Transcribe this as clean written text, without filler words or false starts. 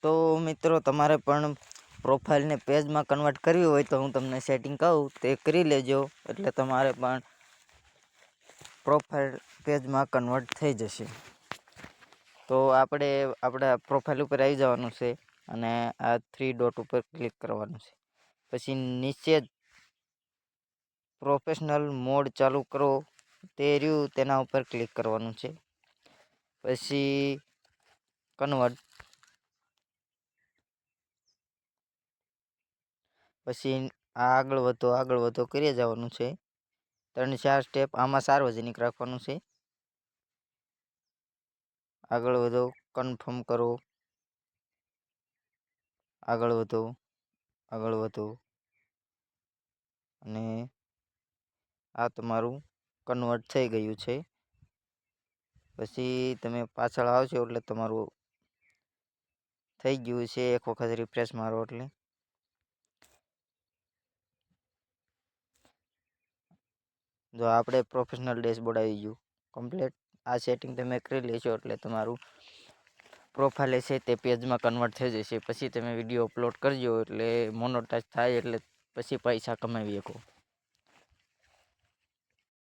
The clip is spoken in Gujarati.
તો મિત્રો તમારે પણ પ્રોફાઇલને પેજમાં કન્વર્ટ કરવી હોય તો હું તમને સેટિંગ કહું તે કરી લેજો, એટલે તમારે પણ પ્રોફાઇલ પેજમાં કન્વર્ટ થઈ જશે. તો આપણે આપણા પ્રોફાઇલ ઉપર આવી જવાનું છે અને આ 3 ડોટ ઉપર ક્લિક કરવાનું છે. પછી નીચે જ પ્રોફેશનલ મોડ ચાલુ કરો તે રહ્યું તેના ઉપર ક્લિક કરવાનું છે. પછી કન્વર્ટ, પછી આગળ વધો કરી જવાનું છે. 3-4 સ્ટેપ આમાં સાર્વજનિક રાખવાનું છે. આગળ વધો, કન્ફર્મ કરો, આગળ વધો અને આ તમારું કન્વર્ટ થઈ ગયું છે. પછી તમે પાછળ આવશો એટલે તમારું થઈ ગયું છે. એક વખત રિફ્રેશ મારો એટલે જો આપણે પ્રોફેશનલ ડેશબોર્ડ આવી ગયું કમ્પ્લીટ. આ સેટિંગ તમે કરી લેશો એટલે તમારું પ્રોફાઇલ છે તે પેજમાં કન્વર્ટ થઈ જશે. પછી તમે વિડીયો અપલોડ કરજો એટલે મોનોટાઈઝ થાય, એટલે પછી પૈસા કમાવી શકો.